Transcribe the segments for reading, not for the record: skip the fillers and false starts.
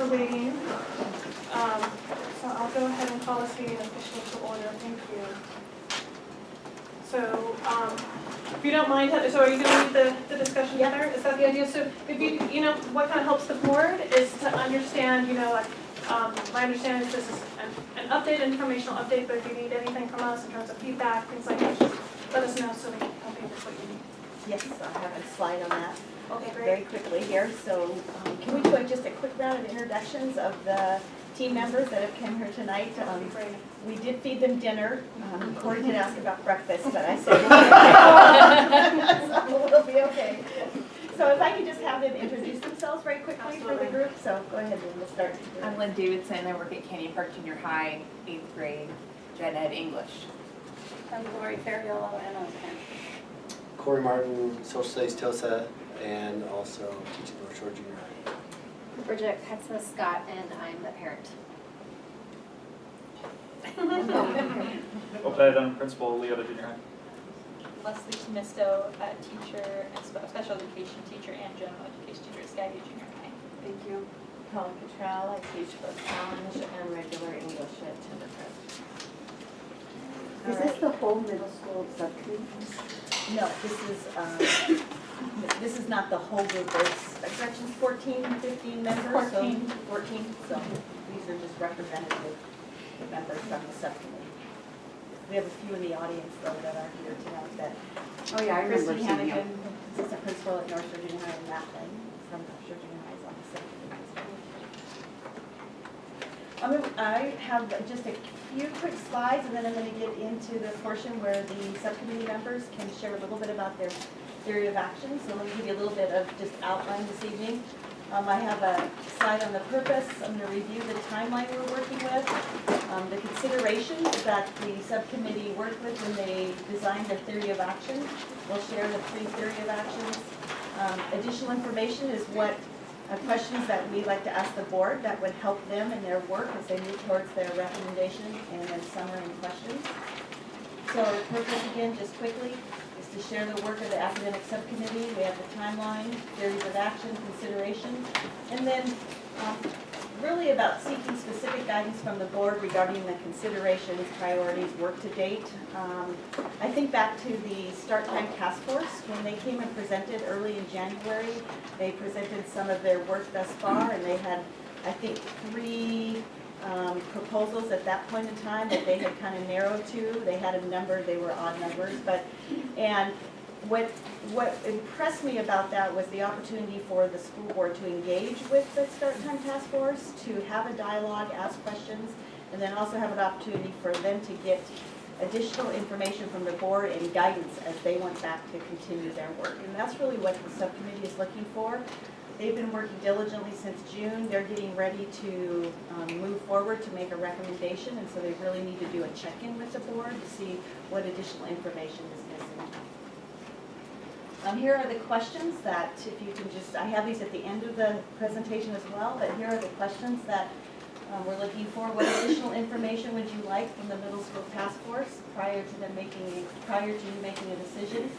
for waiting. So I'll go ahead and call this meeting officially to order. Thank you. So, if you don't mind, so are you going to lead the discussion together? Is that the idea? So if what kind of helps the board is to understand, my understanding is this is an update, informational update, but if you need anything from us in terms of feedback, things like that, just let us know so we can help you with what you need. Yes, I have a slide on that. Okay, great. Very quickly here. So can we do just a quick round of introductions of the team members that have come here tonight? That would be great. We did feed them dinner. Corey did ask about breakfast, but I said so we'll be okay. So if I could just have them introduce themselves very quickly for the group. So go ahead, Linda, start. I'm Lynn Davidson. I work at Canyon Park Junior High, 8th grade, Gen Ed English. I'm Lori Ferriolo, and I'm Corey Martin, Social Studies TOSA, and also teaching North Shore Junior High. Bridget Scott, and I'm the parent. Obed, I'm principal, Leota Junior High. Leslie Tomisto, a teacher, special education teacher and general education teacher at Skagit Junior High. Thank you. Colin Cottrell, I teach both challenge and regular English at Timbercrest. Is this the whole middle school subcommittee? No, this is not the whole group. There's corrections 14, 15 members. 14. So 14. So these are just representative members from the subcommittee. We have a few in the audience though that are here tonight. That Oh yeah, I remember Christy seeing Hannigan, you. assistant principal at North Shore Junior High, and Matt Lynn from North Shore Junior High is on the subcommittee. I have just a few quick slides, and then I'm going to get into the portion where the subcommittee members can share a little bit about their theory of action. So let me give you a little bit of just outline this evening. I have a slide on the purpose. I'm going to review the timeline we're working with, the considerations that the subcommittee worked with when they designed their theory of action. We'll share the 3 theory of actions. Additional information is what questions that we like to ask the board that would help them in their work as they move towards their recommendation, and then summary and questions. So the purpose, again, just quickly, is to share the work of the academic subcommittee. We have the timeline, theories of action, consideration, and then really about seeking specific guidance from the board regarding the considerations, priorities, work to date. I think back to the Start Time Task Force when they came and presented early in January. They presented some of their work thus far, and they had, I think, 3 proposals at that point in time that they had kind of narrowed to. They had a number, they were odd numbers, and what impressed me about that was the opportunity for the school board to engage with the Start Time Task Force, to have a dialogue, ask questions, and then also have an opportunity for them to get additional information from the board and guidance as they went back to continue their work. And that's really what the subcommittee is looking for. They've been working diligently since June. They're getting ready to move forward to make a recommendation, and so they really need to do a check-in with the board to see what additional information is missing. Here are the questions that, if you can just, I have these at the end of the presentation as well, but here are the questions that we're looking for. What additional information would you like from the middle school task force prior to you making a decision?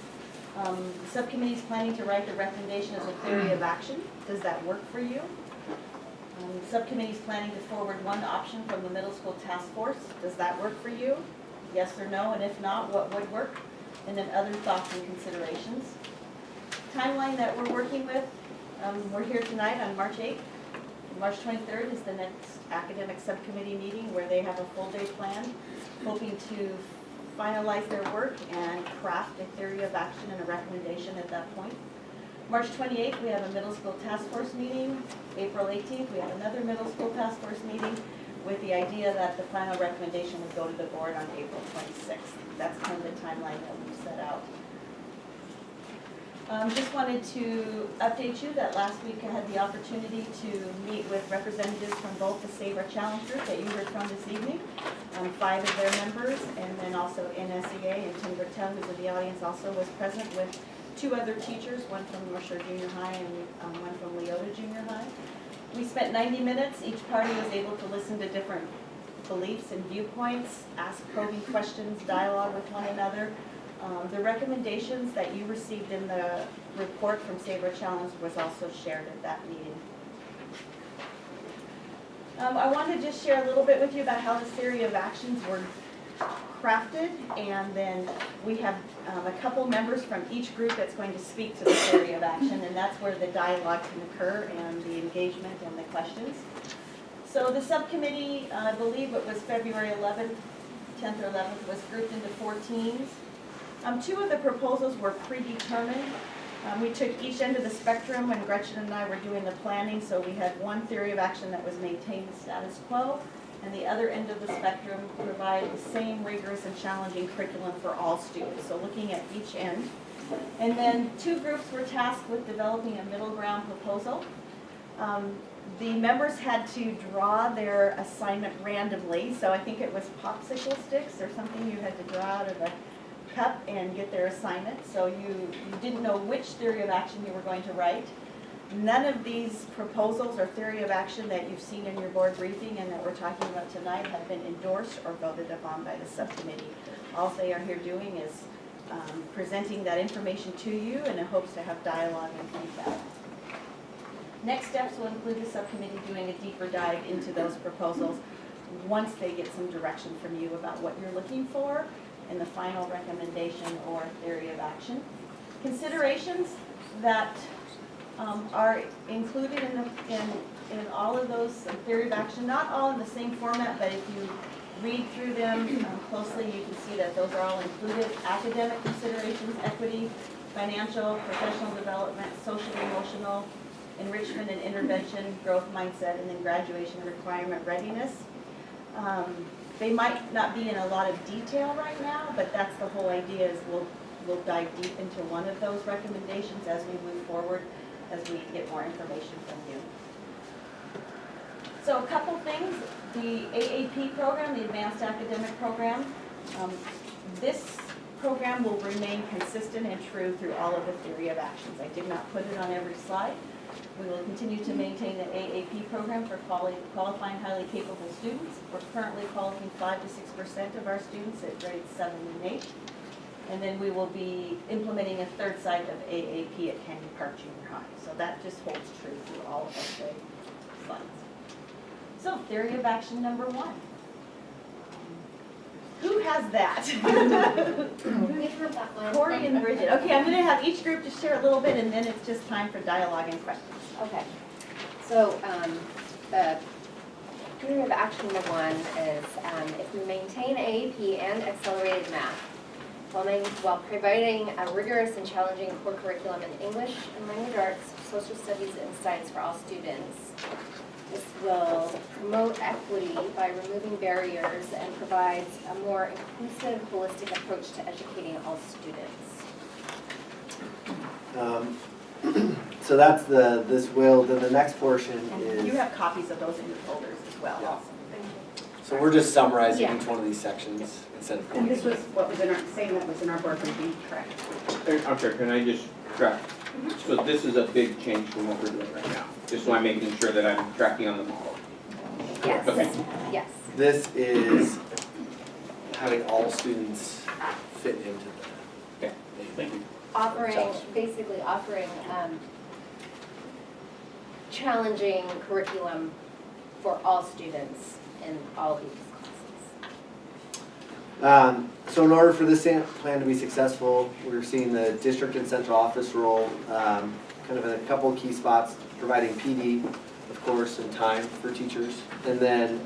The subcommittee is planning to write the recommendation as a theory of action. Does that work for you? The subcommittee is planning to forward 1 option from the middle school task force. Does that work for you? Yes or no? And if not, what would work? And then other thoughts and considerations. Timeline that we're working with. We're here tonight on March 8th. March 23rd is the next academic subcommittee meeting where they have a full day plan, hoping to finalize their work and craft a theory of action and a recommendation at that point. March 28th, we have a middle school task force meeting. April 18th, we have another middle school task force meeting with the idea that the final recommendation would go to the board on April 26th. That's kind of the timeline that we've set out. Just wanted to update you that last week I had the opportunity to meet with representatives from both the Save Our Challenge group that you heard from this evening, 5 of their members, and then also NSEA, and Tim Bertel, who's in the audience, also was present with 2 other teachers, one from North Shore Junior High and one from Leota Junior High. We spent 90 minutes. Each party was able to listen to different beliefs and viewpoints, ask probing questions, dialogue with one another. The recommendations that you received in the report from Save Our Challenge was also shared at that meeting. I wanted to just share a little bit with you about how this theory of actions were crafted, and then we have a couple members from each group that's going to speak to the theory of action, and that's where the dialogue can occur and the engagement and the questions. So the subcommittee, I believe it was February 11th, 10th or 11th, was grouped into 4 teams. 2 of the proposals were predetermined. We took each end of the spectrum when Gretchen and I were doing the planning, so we had one theory of action that was maintain the status quo, and the other end of the spectrum provide the same rigorous and challenging curriculum for all students. So looking at each end. And then 2 groups were tasked with developing a middle ground proposal. The members had to draw their assignment randomly, so I think it was popsicle sticks or something you had to draw out of a cup and get their assignment. So you didn't know which theory of action you were going to write. None of these proposals or theory of action that you've seen in your board briefing and that we're talking about tonight have been endorsed or voted upon by the subcommittee. All they are here doing is presenting that information to you in hopes to have dialogue and feedback. Next steps will include the subcommittee doing a deeper dive into those proposals once they get some direction from you about what you're looking for in the final recommendation or theory of action. Considerations that are included in all of those theory of action, not all in the same format, but if you read through them closely, you can see that those are all included. Academic considerations, equity, financial, professional development, social, emotional, enrichment and intervention, growth mindset, and then graduation requirement readiness. They might not be in a lot of detail right now, but that's the whole idea, is we'll dive deep into one of those recommendations as we move forward, as we get more information from you. So a couple things, the AAP program, the Advanced Academic Program, this program will remain consistent and true through all of the theory of actions. I did not put it on every slide. We will continue to maintain the AAP program for qualifying highly capable students. We're currently qualifying 5 to 6% of our students at grades 7 and 8. And then we will be implementing a 3rd site of AAP at Canyon Park Junior High. So that just holds true through all of the slides. So theory of action number 1. Who has that? We have that one. Corey and Bridget. Okay, I'm going to have each group to share a little bit, and then it's just time for dialogue and questions. Okay. So the theory of action number 1 is if we maintain AAP and accelerated math while providing a rigorous and challenging core curriculum in English and language arts, social studies, and science for all students. This will promote equity by removing barriers and provides a more inclusive, holistic approach to educating all students. So that's this will, then the next portion is. You have copies of those in your folders as well. Yeah. Also. So we're just summarizing Yeah. each one of these sections instead of. And this was what was in our, same that was in our board briefing. Correct. I'm sorry, can I just track? So this is a big change from what we're doing right now, just so I'm making sure that I'm tracking on the model. Yes, Okay. yes. This is having all students fit into the. Okay, thank you. Basically offering challenging curriculum for all students in all these classes. So in order for this plan to be successful, we're seeing the district and central office role kind of in a couple of key spots, providing PD, of course, and time for teachers, and then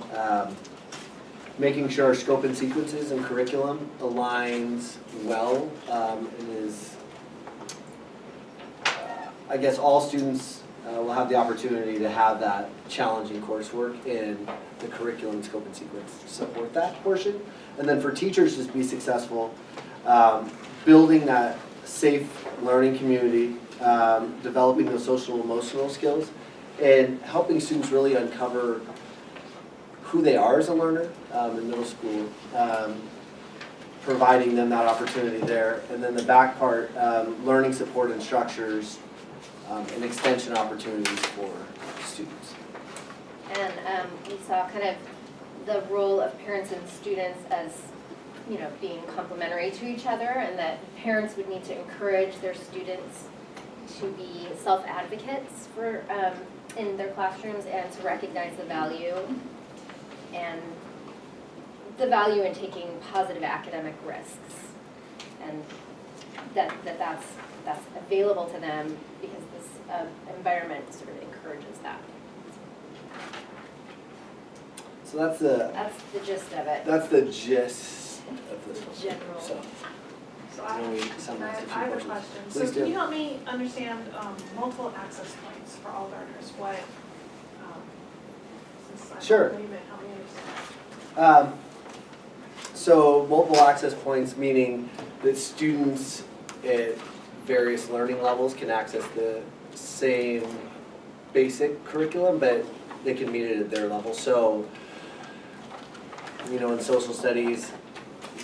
making sure our scope and sequences and curriculum aligns well and is, I guess all students will have the opportunity to have that challenging coursework in the curriculum, scope, and sequence to support that portion. And then for teachers to be successful, building that safe learning community, developing those social emotional skills, and helping students really uncover who they are as a learner in middle school, providing them that opportunity there. And then the back part, learning support and structures and extension opportunities for students. And we saw kind of the role of parents and students as, you know, being complementary to each other, and that parents would need to encourage their students to be self-advocates for in their classrooms and to recognize the value and the value in taking positive academic risks. And that's available to them because this environment sort of encourages that. So that's the gist of it. That's the gist of this one. General. So I know we I summarized a few have a portions. question. Please So can do. you help me understand multiple access points for all learners? What, since I'm Sure. help me understand. So multiple access points, meaning that students at various learning levels can access the same basic curriculum, but they can meet it at their level. So, in social studies,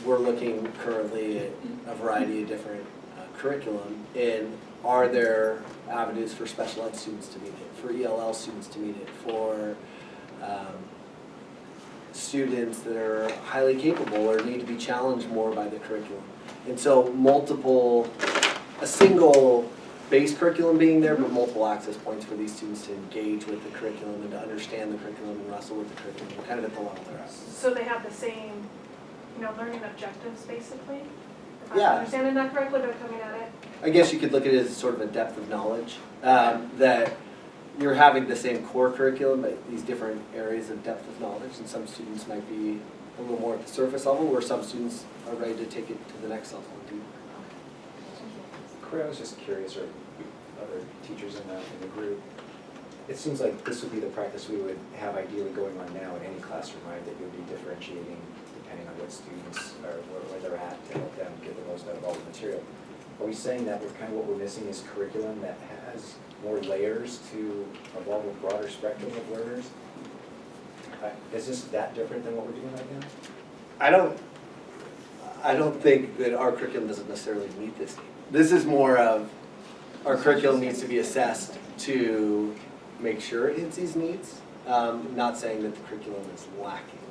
we're looking currently at a variety of different curriculum. And are there avenues for special ed students to meet it, for ELL students to meet it, for students that are highly capable or need to be challenged more by the curriculum? And so a single base curriculum being there, but multiple access points for these students to engage with the curriculum and to understand the curriculum and wrestle with the curriculum, kind of at the level they're at. So they have the same, learning objectives, basically? If Yeah. I'm understanding that correctly, they're coming at it? I guess you could look at it as sort of a depth of knowledge, that you're having the same core curriculum, but these different areas of depth of knowledge, and some students might be a little more at the surface level, where some students are ready to take it to the next level and deeper. Corey, I was just curious, or other teachers in the group, it seems like this would be the practice we would have ideally going on now in any classroom, right? That you'd be differentiating depending on what students are, where they're at, to help them get the most out of all the material. Are we saying that what we're missing is curriculum that has more layers to involve a broader spectrum of learners? Is this that different than what we're doing right now? I don't think that our curriculum doesn't necessarily meet this need. This is more of, our curriculum needs to be assessed to make sure it hits these needs. Not saying that the curriculum is lacking in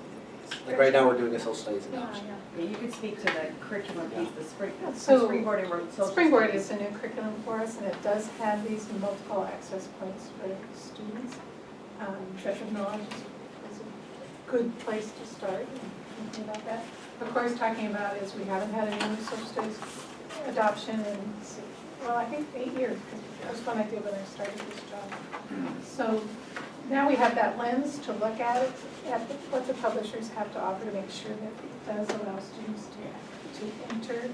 these. Like right now, we're doing a social studies adoption. Yeah, you could speak to the curriculum piece, the So, springboard and social Springboard studies. is a new curriculum for us, and it does have these multiple access points for students. Treasure of knowledge is a good place to start in thinking about that. Of course, talking about is we haven't had a new social studies adoption in, well, I think 8 years, because that's when I did when I started this job. So now we have that lens to look at it, at what the publishers have to offer to make sure that it does allow students to enter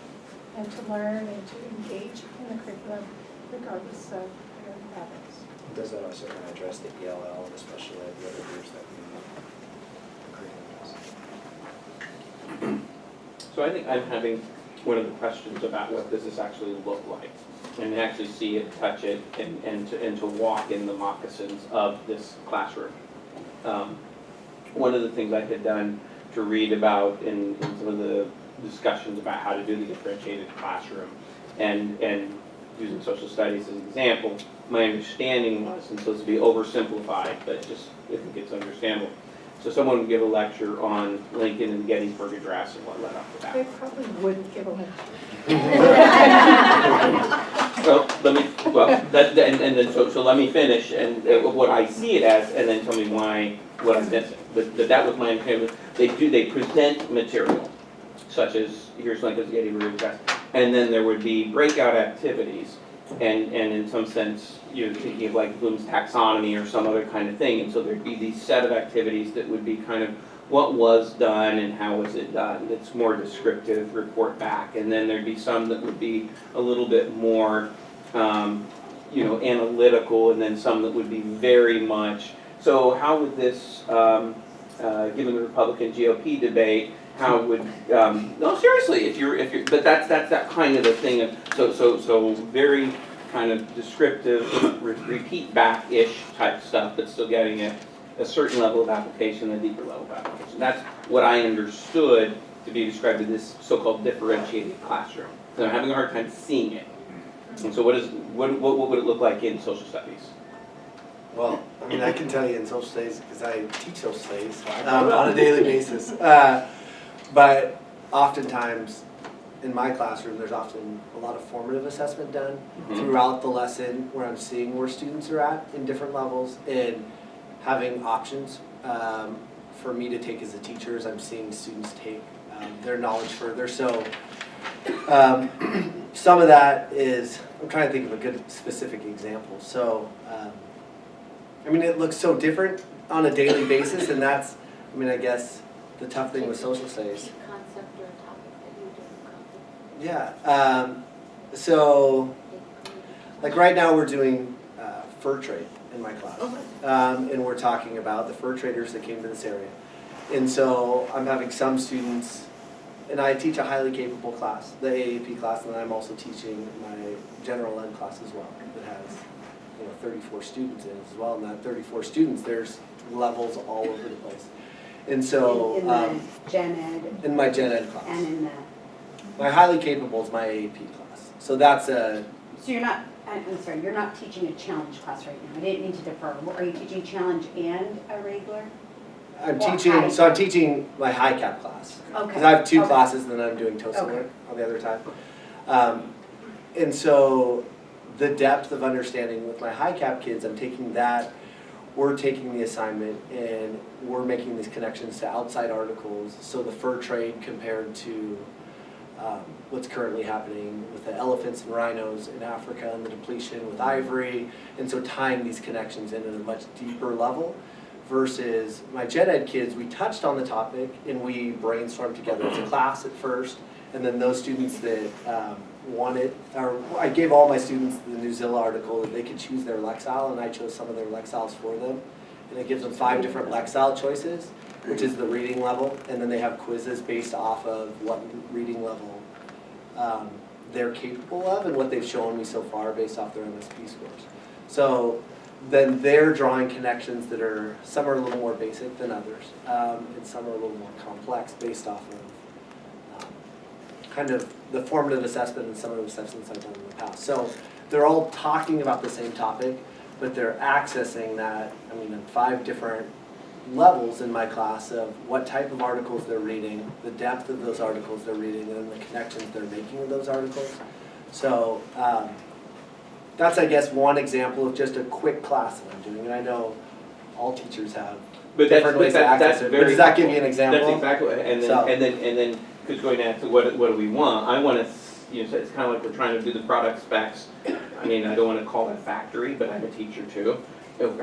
and to learn and to engage in the curriculum regardless of their habits. Does that also kind of address the ELL, the special ed, the other groups that we curriculum has? So I think I'm having one of the questions about what does this actually look like? And actually see it, touch it, and to walk in the moccasins of this classroom. One of the things I had done to read about in some of the discussions about how to do the differentiated classroom and using social studies as an example, my understanding was, and so this will be oversimplified, but just I think it's understandable. So someone would give a lecture on Lincoln and the Gettysburg Address and what led up to that. They probably wouldn't give a lecture. And then so let me finish and what I see it as, and then tell me what I'm missing. But that was my understanding. They present material, such as here's Lincoln's Gettysburg Address, and then there would be breakout activities, and in some sense you're thinking of like Bloom's taxonomy or some other kind of thing, and so there'd be these set of activities that would be kind of what was done and how was it done. It's more descriptive, report back, and then there'd be some that would be a little bit more, analytical, and then some that would be very much. So how would this, given the Republican GOP debate, how would no seriously if you're but that's that kind of a thing of so very kind of descriptive repeat back-ish type stuff, but still getting a certain level of application, a deeper level of application. That's what I understood to be described in this so-called differentiated classroom. So I'm having a hard time seeing it. And so what would it look like in social studies? Well, I mean, I can tell you in social studies, because I teach social studies on a daily basis. But oftentimes, in my classroom, there's often a lot of formative assessment done Mhm. throughout the lesson where I'm seeing where students are at in different levels and having options for me to take as a teacher as I'm seeing students take their knowledge further. So some of that is, I'm trying to think of a good specific example. So, I mean, it looks so different on a daily basis, and that's, I mean, I guess the tough thing with social studies. Concept or a topic that you do. Yeah, so, like right now we're doing fur trade in my class. And we're talking about the fur traders that came to this area. And so I'm having some students, and I teach a highly capable class, the AAP class, and then I'm also teaching my general ed class as well, that has 34 students in it as well. And that 34 students, there's levels all over the place. And so In the gen ed in my gen ed class, and in the, my highly capable is my AAP class. So that's a, so you're not, I'm sorry, you're not teaching a challenge class right now. I didn't mean to defer. Are you teaching challenge and a regular? I'm Or teaching, high. so I'm teaching my high cap class. Okay. Because I have two Okay. classes and then I'm doing TOEFL Okay. work on the other time. And so the depth of understanding with my high cap kids, I'm taking that, we're taking the assignment and we're making these connections to outside articles. So the fur trade compared to what's currently happening with the elephants and rhinos in Africa and the depletion with ivory. And so tying these connections in at a much deeper level versus my gen ed kids, we touched on the topic and we brainstormed together as a class at first. And then those students that wanted, or I gave all my students the Newzilla article that they could choose their lexile, and I chose some of their lexiles for them. And it gives them 5 different lexile choices, which is the reading level, and then they have quizzes based off of what reading level they're capable of and what they've shown me so far based off their MSP scores. So then they're drawing connections that are, some are a little more basic than others, and some are a little more complex based off of kind of the formative assessment and some of the assessments I've done in the past. So they're all talking about the same topic, but they're accessing that, I mean, in 5 different levels in my class of what type of articles they're reading, the depth of those articles they're reading, and the connections they're making with those articles. So that's, I guess, one example of just a quick class that I'm doing. And I know all teachers have different ways to access it. But does that give you an example? That's exactly, and So- then, because going back to what do we want, I want to, so it's kind of like we're trying to do the product specs. I mean, I don't want to call that factory, but I'm a teacher too.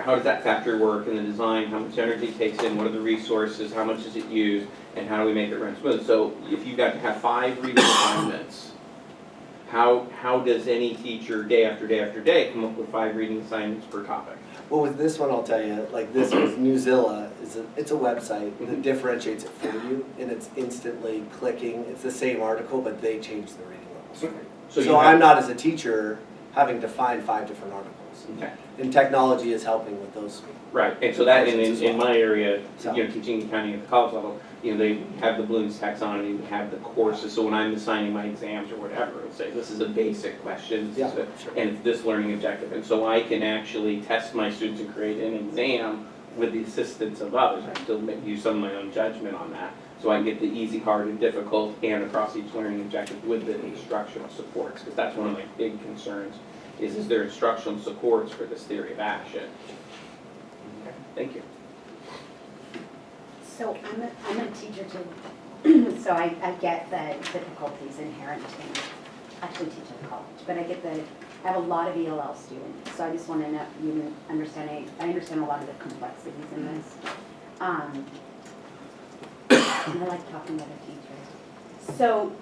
How does that factory work in the design, how much energy it takes in, what are the resources, how much is it used, and how do we make it run smooth? So if you got to have 5 reading assignments, how does any teacher day after day after day come up with 5 reading assignments per topic? Well, with this one, I'll tell you, like this with Newzilla, it's a website that differentiates it for you, and it's instantly clicking. It's the same article, but they change the reading levels. So you So have- I'm not, as a teacher, having to find 5 different articles. Okay. And technology is helping with those. Right, and so that, As in well. my area, So- teaching accounting at the college level, they have the Bloom's taxonomy, we have the courses, so when I'm assigning my exams or whatever, it'll say, this is a basic question, this is Yeah, a- sure. and it's this learning objective, and so I can actually test my students and create an exam with the assistance of others, I still use some of my own judgment on that, so I get the easy, hard, and difficult, and across each learning objective with the instructional supports, because that's one of my big concerns, is there instructional supports for this theory of action? Okay, thank you. so I'm a teacher too. So I get the difficulties inherent in actually teaching college, but I have a lot of ELL students, so I just want to know, I understand a lot of the complexities in this. And I like talking to other teachers. So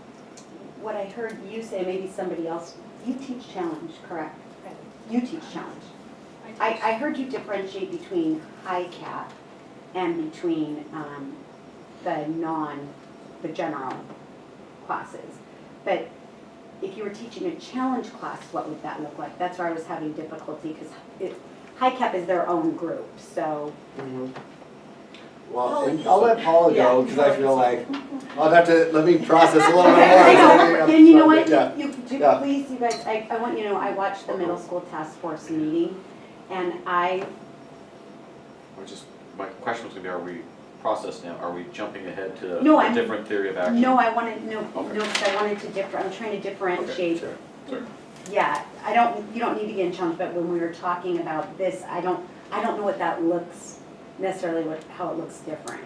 what I heard you say, maybe somebody else, you teach challenge, correct? You teach challenge. I heard you differentiate between high cap and between the general classes. But if you were teaching a challenge class, what would that look like? That's where I was having difficulty because high cap is their own group, so. Well, and I'll let Paula go, Yeah. because I feel like I'll have to, let me process a little bit more. I know, and you know what, Yeah. Yeah. Please, you guys, I want you to know, I watched the middle school task force meeting, and My question was gonna be, are we process now? Are we jumping ahead to No, a I'm- different theory of action? No, I wanted, no, Okay. because I wanted to I'm trying to differentiate. Sure. Sorry. Yeah, you don't need to get in challenge, but when we were talking about this, I don't know what that looks, necessarily how it looks different.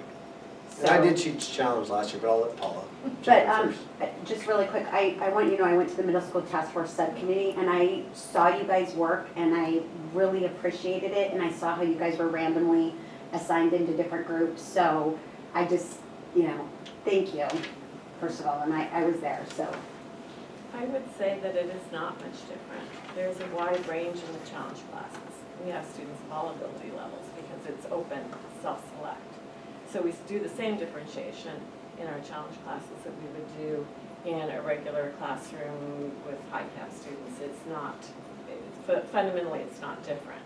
And I So- did teach challenge last year, but I'll let Paula But, jump in first. just really quick, I want you to know, I went to the middle school task force subcommittee, and I saw you guys work, and I really appreciated it, and I saw how you guys were randomly assigned into different groups, so I just, thank you, first of all, and I was there, so. I would say that it is not much different. There's a wide range in the challenge classes. We have students of all ability levels because it's open, self-select. So we do the same differentiation in our challenge classes that we would do in a regular classroom with high cap students. It's not, fundamentally it's not different.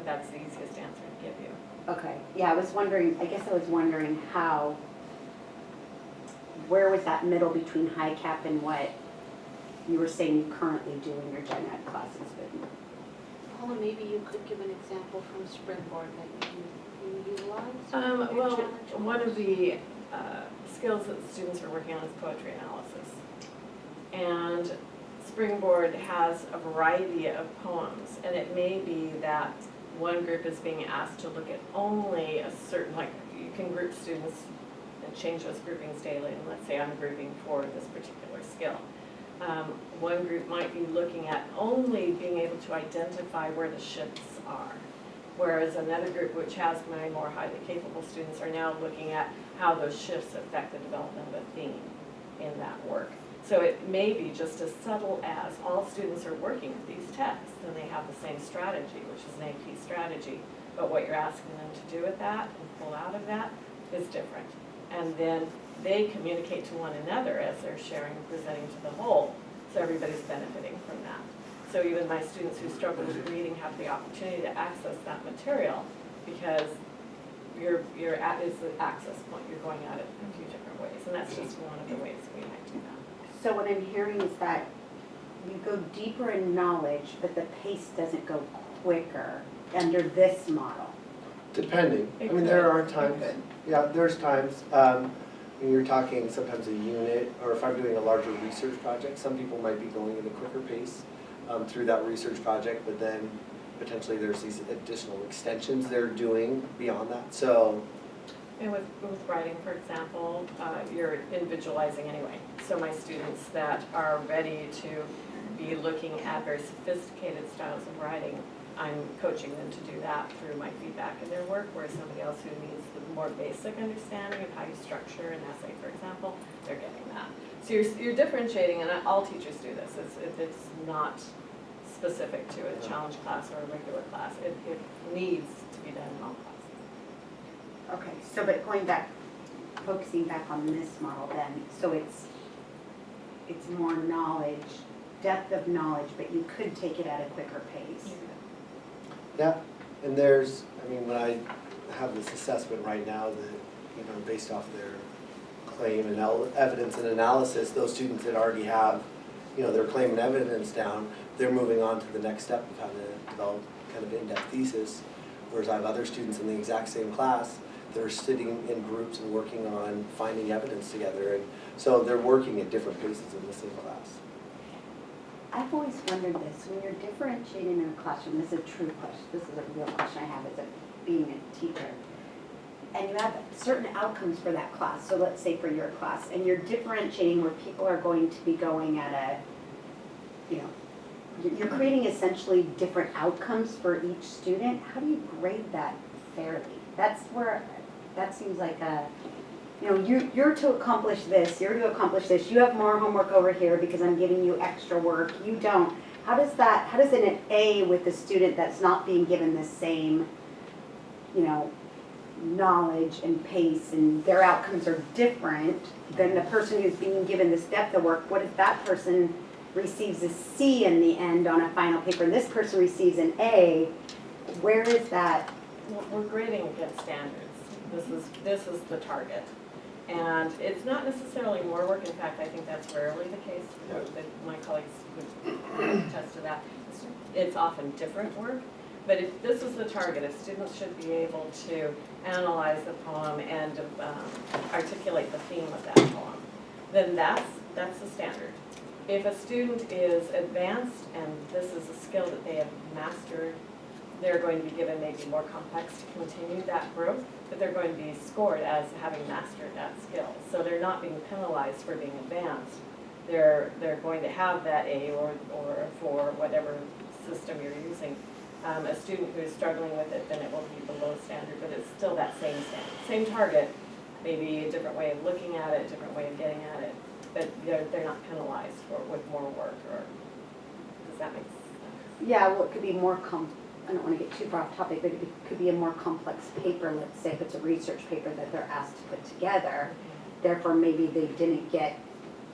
That's the easiest answer to give you. Okay, yeah, I was wondering how, where was that middle between high cap and what you were saying you currently do in your gen ed classes? Paula, maybe you could give an example from Springboard that you utilize? Well, one of the skills that the students are working on is poetry analysis. And Springboard has a variety of poems, and it may be that one group is being asked to look at only a certain, like, you can group students and change those groupings daily, and let's say I'm grouping for this particular skill. One group might be looking at only being able to identify where the shifts are. Whereas another group, which has many more highly capable students, are now looking at how those shifts affect the development of a theme in that work. So it may be just as subtle as all students are working with these texts and they have the same strategy, which is an AP strategy, but what you're asking them to do with that and pull out of that is different. And then they communicate to one another as they're sharing and presenting to the whole, so everybody's benefiting from that. So even my students who struggle with reading have the opportunity to access that material because you're at is the access point. You're going at it in a few different ways, and that's just one of the ways we might do that. So what I'm hearing is that you go deeper in knowledge, but the pace doesn't go quicker under this model. Depending, I mean, there are times, yeah, there's times, when you're talking sometimes a unit, or if I'm doing a larger research project, some people might be going at a quicker pace through that research project, but then potentially there's these additional extensions they're doing beyond that, so. And with writing, for example, you're individualizing anyway. So my students that are ready to be looking at very sophisticated styles of writing, I'm coaching them to do that through my feedback in their work, whereas somebody else who needs the more basic understanding of how you structure an essay, for example, they're getting that. So you're differentiating, and all teachers do this. It's not specific to a challenge class or a regular class. It needs to be done in all classes. Okay, so but going back, focusing back on this model then, so it's more knowledge, depth of knowledge, but you could take it at a quicker pace. Yeah, and there's, I mean, when I have this assessment right now that, based off their claim and evidence and analysis, those students that already have, their claim and evidence down, they're moving on to the next step of how to develop kind of in-depth thesis. Whereas I have other students in the exact same class that are sitting in groups and working on finding evidence together. And so they're working at different paces in the same class. I've always wondered this, when you're differentiating in a classroom, this is a true question, this is a real question I have as being a teacher, and you have certain outcomes for that class, so let's say for your class, and you're differentiating where people are going to be going at you're creating essentially different outcomes for each student. How do you grade that fairly? That's where, that seems like you're to accomplish this, you're to accomplish this, you have more homework over here because I'm giving you extra work, you don't. How does an A with the student that's not being given the same, knowledge and pace, and their outcomes are different than the person who's being given this depth of work? What if that person receives a C in the end on a final paper, and this person receives an A? Where is that? We're grading against standards. This is the target. And it's not necessarily more work. In fact, I think that's rarely the case. My colleagues would attest to that. It's often different work, But if this is the target, if students should be able to analyze the poem and articulate the theme of that poem, then that's the standard. If a student is advanced and this is a skill that they have mastered, they're going to be given maybe more complex to continue that growth, but they're going to be scored as having mastered that skill. So they're not being penalized for being advanced. They're going to have that A or for whatever system you're using. A student who is struggling with it, then it will be below standard, but it's still that same standard. Same target, maybe a different way of looking at it, a different way of getting at it, but they're not penalized with more work, or, does that make sense? Yeah, well, it could be more I don't want to get too far off topic, but it could be a more complex paper, let's say if it's a research paper that they're asked to put together. Therefore, maybe they didn't get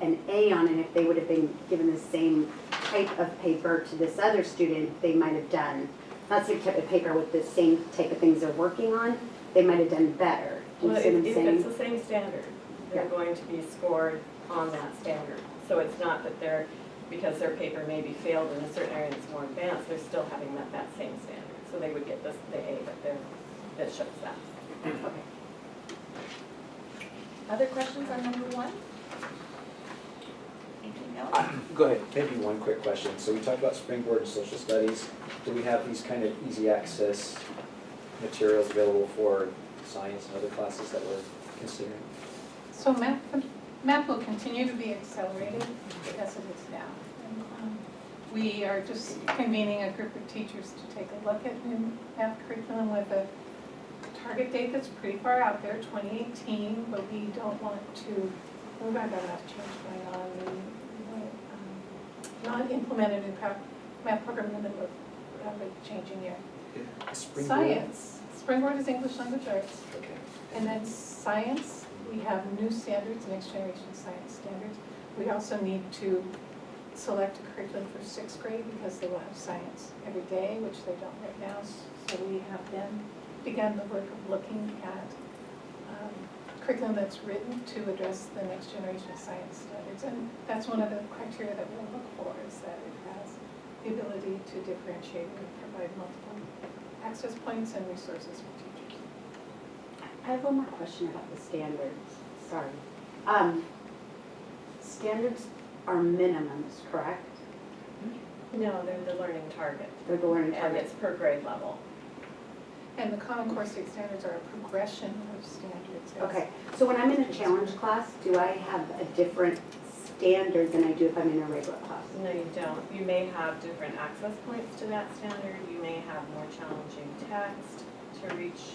an A on it. If they would have been given the same type of paper to this other student, they might have done, not the same type of paper with the same type of things they're working on, they might have done better. Do you Well, see what I'm if saying? it's the same standard, they're going to be scored on that standard. So it's not that because their paper maybe failed in a certain area and it's more advanced, they're still having that same standard. So they would get the A, but that shows that. Okay. Other questions on number 1? Anything else? Go ahead. Maybe one quick question. So we talked about Springboard and social studies. Do we have these kind of easy access materials available for science and other classes that we're considering? So math will continue to be accelerated as it is now. And, we are just convening a group of teachers to take a look at new math curriculum with a target date that's pretty far out there, 2018, but we don't want to, we've got enough change going on. We not implement a new math program in the middle of a changing year. Springboard? Science, Springboard is English language arts. Okay. And then science, we have new standards, next generation science standards. We also need to select a curriculum for 6th grade because they will have science every day, which they don't right now. So we have then begun the work of looking at curriculum that's written to address the next generation science standards. And that's one of the criteria that we'll look for, is that it has the ability to differentiate and provide multiple access points and resources for teachers. I have one more question about the standards, sorry. Standards are minimums, correct? No, they're the learning target, They're the learning and target. it's per grade level. And the Common Core State standards are a progression of standards. Yes. Okay, so when I'm in a challenge class, do I have a different standard than I do if I'm in a regular class? No, you don't. You may have different access points to that standard. You may have more challenging text to reach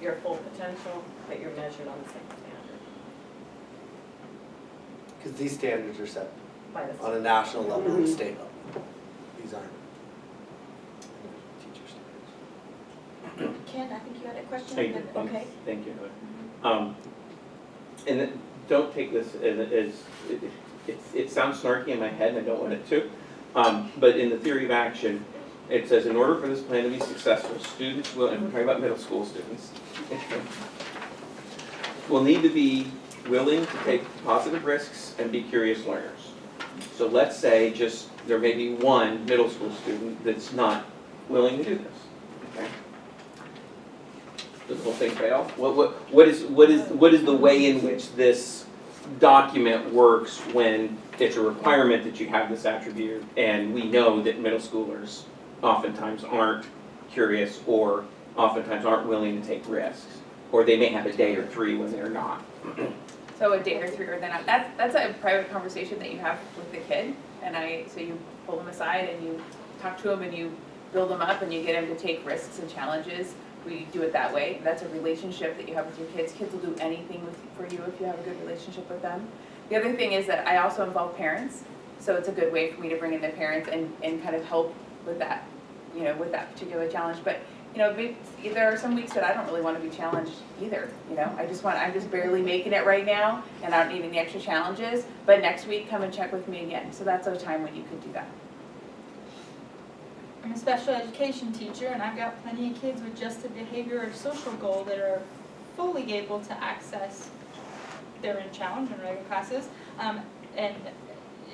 your full potential, but you're measured on the same standard Because these standards are set by the on a national level and Mhm. state level. These aren't teacher standards. Ken, I think you had a question? Thank you. Okay. Thank you. And don't take this as it sounds snarky in my head, and I don't want it to. But in the theory of action, it says, in order for this plan to be successful, students will, and we're talking about middle school students, will need to be willing to take positive risks and be curious learners. So let's say just there may be one middle school student that's not willing to do this. Okay? Does the whole thing fail? What is the way in which this document works when it's a requirement that you have this attribute, and we know that middle schoolers oftentimes aren't curious or oftentimes aren't willing to take risks, or they may have a day or 3 when they're not. So a day or 3 or then not. That's a private conversation that you have with the kid, and so you pull them aside and you talk to them and you build them up and you get them to take risks and challenges. We do it that way. That's a relationship that you have with your kids. Kids will do anything for you if you have a good relationship with them. The other thing is that I also involve parents, so it's a good way for me to bring in the parents and kind of help with that, with that particular challenge. But there are some weeks that I don't really want to be challenged either. I'm just barely making it right now, and I don't need any extra challenges. But next week, come and check with me again. So that's a time when you could do that. I'm a special education teacher, and I've got plenty of kids with just a behavior or social goal that are fully able to access their challenge in regular classes. And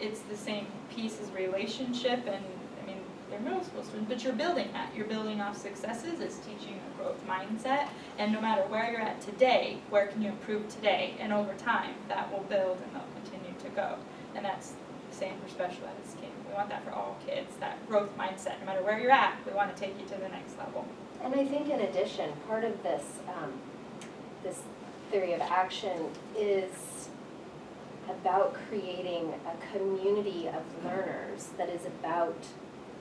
it's the same piece as relationship, and I mean, their middle school students, but you're building that. You're building off successes, it's teaching a growth mindset, and no matter where you're at today, where can you improve today? And over time, that will build and they'll continue to go. And that's the same for special ed as kids. We want that for all kids, that growth mindset. No matter where you're at, we want to take you to the next level. And I think in addition, part of this, this theory of action is about creating a community of learners that is about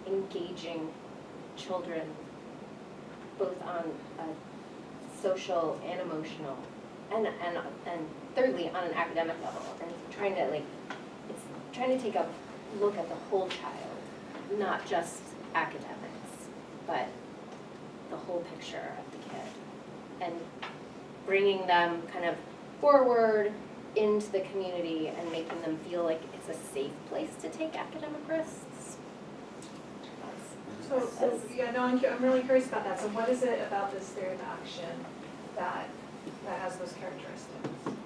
engaging children both on a social and emotional and thirdly on an academic level, and trying to it's trying to take a look at the whole child, not just academics, but the whole picture of the kid, and bringing them kind of forward into the community and making them feel like it's a safe place to take academic risks. So yeah, no, I'm really curious about that. So what is it about this theory of action that has those characteristics?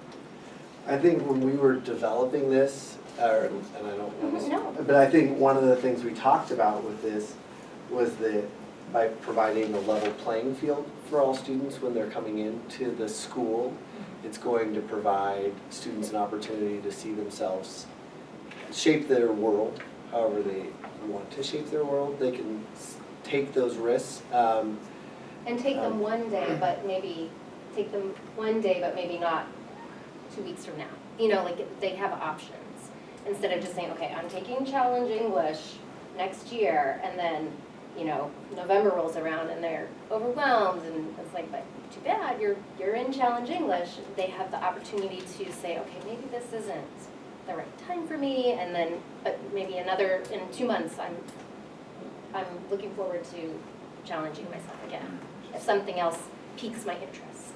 I think when we were developing this, and I don't want to, No. but I think one of the things we talked about with this was that by providing a level playing field for all students when they're coming into the school, it's going to provide students an opportunity to see themselves shape their world however they want to shape their world. They can take those risks. And take them one day, but maybe take them one day, but maybe not 2 weeks from now. You know, like they have options instead of just saying, okay, I'm taking challenge English next year, and then, you know, November rolls around and they're overwhelmed, and it's like, but too bad, you're in challenge English. They have the opportunity to say, okay, maybe this isn't the right time for me, and then maybe in 2 months, I'm looking forward to challenging myself again if something else piques my interest.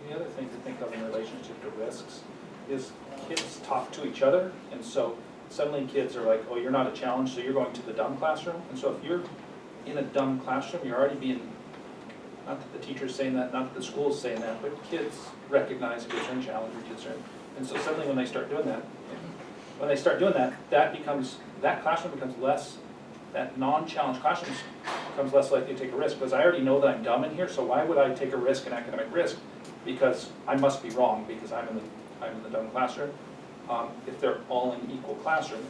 The other thing to think of in relationship to risks is kids talk to each other, and so suddenly kids are like, oh, you're not a challenge, so you're going to the dumb classroom. And so if you're in a dumb classroom, you're already being, not that the teacher's saying that, not that the school's saying that, but kids recognize kids are in challenge or kids are in. And so suddenly when they start doing that, that classroom becomes less, that non-challenge classroom becomes less likely to take a risk, because I already know that I'm dumb in here, so why would I take a risk, an academic risk? Because I must be wrong, because I'm in the dumb classroom. If they're all in equal classroom,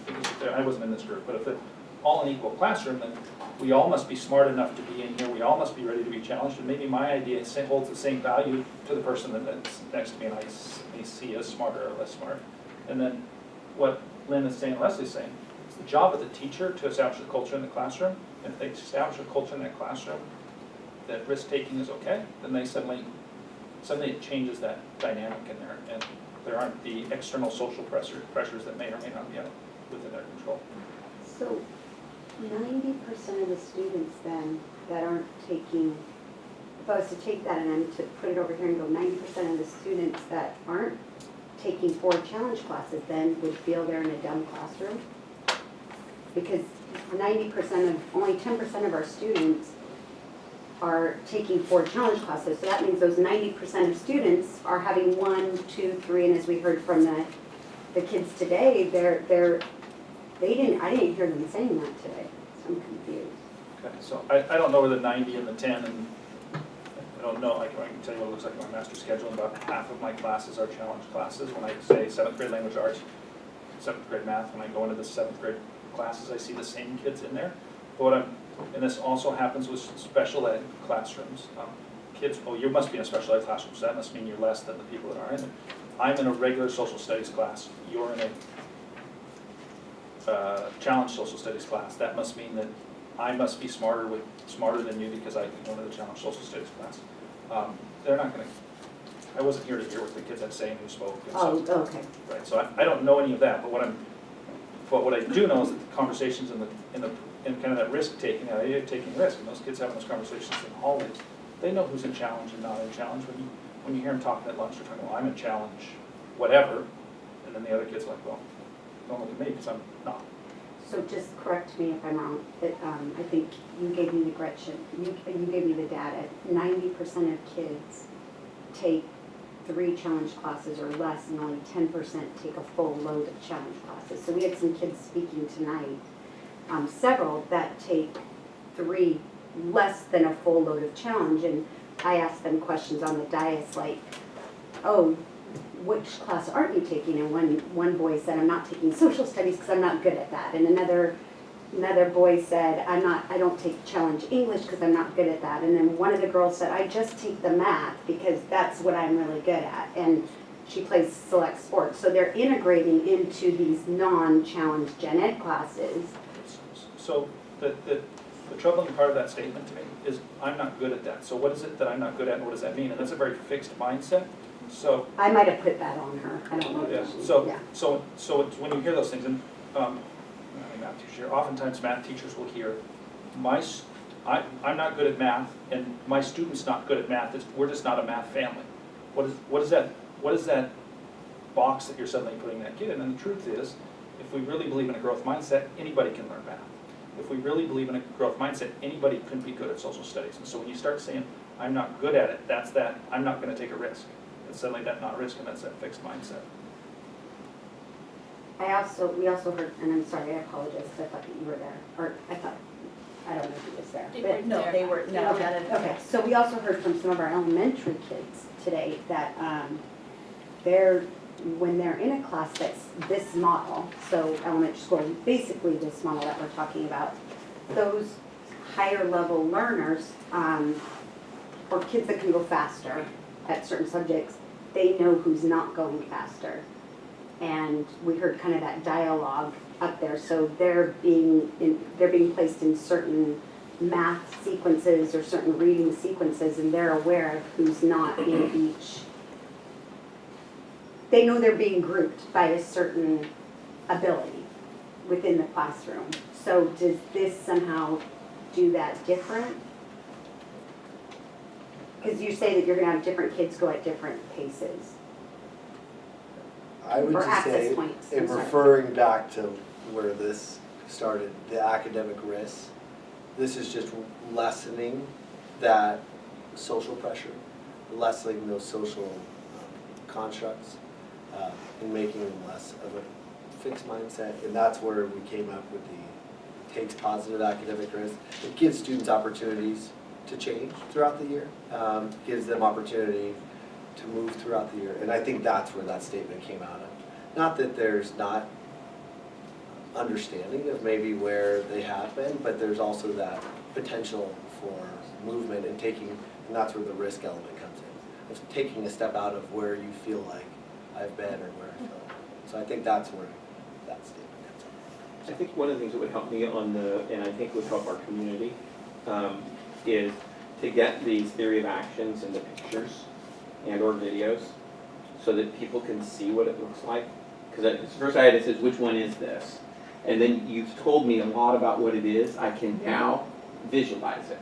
I wasn't in this group, but if they're all in equal classroom, then we all must be smart enough to be in here, we all must be ready to be challenged, and maybe my idea holds the same value to the person that's next to me, and I may see as smarter or less smart. And then what Lynn is saying, Leslie's saying, it's the job of the teacher to establish a culture in the classroom, and if they establish a culture in that classroom that risk-taking is okay, then they suddenly it changes that dynamic in there, and there aren't the external social pressures that may or may not be within their control. So 90% of the students then that aren't taking, if I was to take that and I'm to put it over here and go 90% of the students that aren't taking 4 challenge classes then would feel they're in a dumb classroom? Because only 10% of our students are taking 4 challenge classes, so that means those 90% of students are having 1, 2, 3, and as we heard from the kids today, I didn't hear them saying that today, so I'm confused. Okay, so I don't know where the 90 and the 10, and I don't know, I can tell you what it looks like in my master's schedule, and about half of my classes are challenge classes. When I say 7th grade language arts, 7th grade math, when I go into the 7th grade classes, I see the same kids in there. But and this also happens with special ed classrooms. Kids, oh, you must be in a special ed classroom, so that must mean you're less than the people that are in it. I'm in a regular social studies class. You're in a challenge social studies class. That must mean that I must be smarter than you because I can go into the challenge social studies class. They're not going to. I wasn't here to hear what the kids had to say and who spoke. And Oh, okay. Right. So I don't know any of that, but what I do know is that the conversations in kind of that risk taking, that idea of taking risk, and those kids having those conversations in the hallways, they know who's in challenge and not in challenge. When you hear them talking at lunch, they're talking, well, I'm in challenge, whatever, and then the other kid's like, well, don't look at me because I'm not. So just correct me if I'm wrong, but I think you gave me the Gretchen, you gave me the data. 90% of kids take 3 challenge classes or less, and only 10% take a full load of challenge classes. So we had some kids speaking tonight several that take 3 less than a full load of challenge. And I asked them questions on the dais like, oh, which class aren't you taking? And one boy said, I'm not taking social studies because I'm not good at that. And another boy said, I don't take challenge English because I'm not good at that. And then one of the girls said, I just take the math because that's what I'm really good at. And she plays select sports. So they're integrating into these non-challenge gen ed classes. So the troubling part of that statement to me is I'm not good at that. So what is it that I'm not good at and what does that mean? And that's a very fixed mindset. So I might have put that on her, I don't know. yeah, so it's when you hear those things, and I'm a math teacher here, oftentimes math teachers will hear, I'm not good at math, and my student's not good at math, we're just not a math family. What is that box that you're suddenly putting that kid in? And the truth is, if we really believe in a growth mindset, anybody can learn math. If we really believe in a growth mindset, anybody can be good at social studies. And so when you start saying, I'm not good at it, that's that, I'm not gonna take a risk. It's suddenly that not risk, and that's that fixed mindset. We also heard, and I'm sorry, I apologize, because I thought that you were there, or I don't know if you was there. But- No, they were, no, Okay, none of okay, so we also heard from some of our elementary kids today that when they're in a class that's this model, so elementary school, basically this model that we're talking about, those higher level learners, or kids that can go faster at certain subjects, they know who's not going faster. And we heard kind of that dialogue up there, so they're being placed in certain math sequences or certain reading sequences, and they're aware of who's not in each. They know they're being grouped by a certain ability within the classroom. So does this somehow do that different? Because you say that you're gonna have different kids go at different paces. I would Or just access say, points, in I'm sorry. referring back to where this started, the academic risk, this is just lessening that social pressure, lessening those social constructs, and making them less of a fixed mindset. And that's where we came up with the takes positive academic risk. It gives students opportunities to change throughout the year, gives them opportunity to move throughout the year. And I think that's where that statement came out of. Not that there's not understanding of maybe where they have been, but there's also that potential for movement and that's where the risk element comes in. Of taking a step out of where you feel like I've been or where I feel. So I think that's where that statement comes in. I think one of the things that would help me and I think would help our community, is to get these theory of actions into pictures and or videos so that people can see what it looks like. Because first I had to say, which one is this? And then you've told me a lot about what it is. I can now visualize it.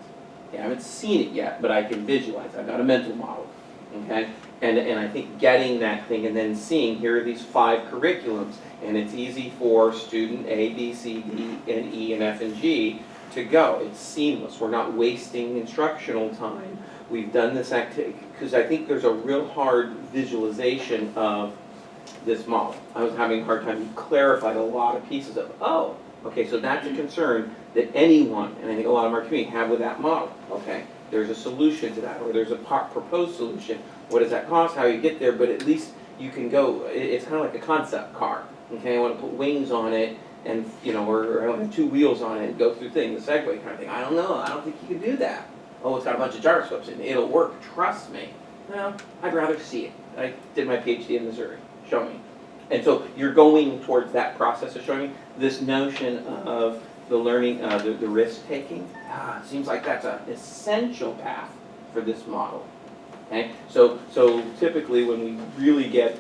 Okay, I haven't seen it yet, but I can visualize it. I've got a mental model, okay? And I think getting that thing and then seeing, here are these 5 curriculums, and it's easy for student A, B, C, D, and E, and F, and G to go. It's seamless. We're not wasting instructional time. We've done this activity, because I think there's a real hard visualization of this model. I was having a hard time. You clarified a lot of pieces of, oh, okay, so that's a concern that anyone, and I think a lot of our community, have with that model. Okay, there's a solution to that, or there's a proposed solution. What does that cost? How you get there? But at least you can go, it's kind of like a concept car. Okay, I want to put wings on it, and or I want to have 2 wheels on it and go through things, the Segway kind of thing. I don't know. I don't think you can do that. Oh, it's got a bunch of gyroscopes in it. It'll work. Trust me. No, I'd rather see it. I did my PhD in Missouri. Show me. And so you're going towards that process of showing me this notion of the learning, the risk taking. It seems like that's an essential path for this model. Okay, so typically when we really get,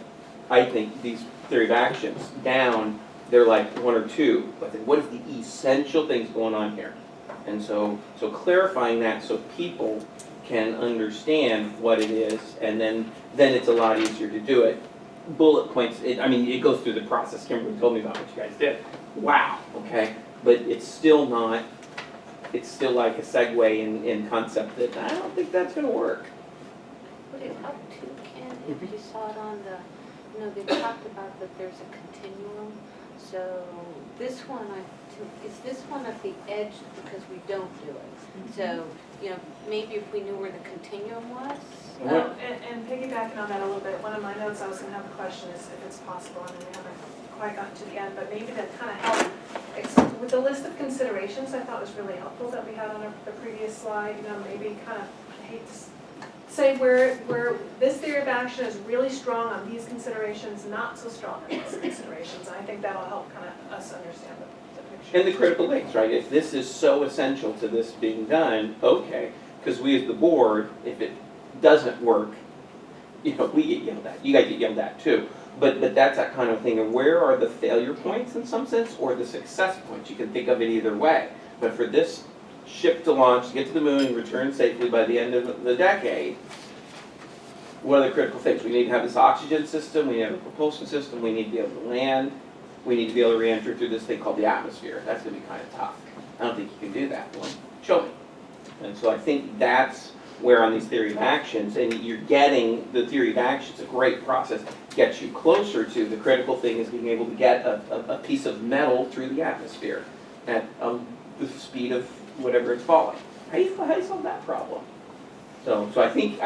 I think, these theory of actions down, they're like 1 or 2. But then what is the essential things going on here? And so clarifying that so people can understand what it is, and then it's a lot easier to do it. Bullet points, it goes through the process. Kimberly told me about what you guys did. Wow, okay, but it's still not, it's still like a segue in concept that I don't think that's going to work. Would it help too, Ken, if you saw it on the, they talked about that there's a continuum. So this one, I is this one at the edge because we don't do it? So, you know, maybe if we knew where the continuum was. And piggybacking on that a little bit, one of my notes I was gonna have a question is if it's possible, I mean, we haven't quite gotten to the end, but maybe that kind of help with the list of considerations I thought was really helpful that we had on the previous slide, you know, maybe kind of, I hate to say where this theory of action is really strong on these considerations, not so strong on these considerations. And I think that'll help kind of us understand the picture. And the critical links, right? If this is so essential to this being done, okay, because we as the board, if it doesn't work, you know, we get yelled at. You guys get yelled at too. But that's that kind of thing. And where are the failure points in some sense, or the success points? You can think of it either way. But for this ship to launch, to get to the moon, and return safely by the end of the decade, what are the critical things? We need to have this oxygen system, we need to have a propulsion system, we need to be able to land, we need to be able to re-enter through this thing called the atmosphere. That's going to be kind of tough. I don't think you can do that. Well, show me. And so I think that's where on these theory of actions, and you're getting the theory of actions, a great process, gets you closer to the critical thing is being able to get a piece of metal through the atmosphere at the speed of whatever it's falling. How do you solve that problem? So I think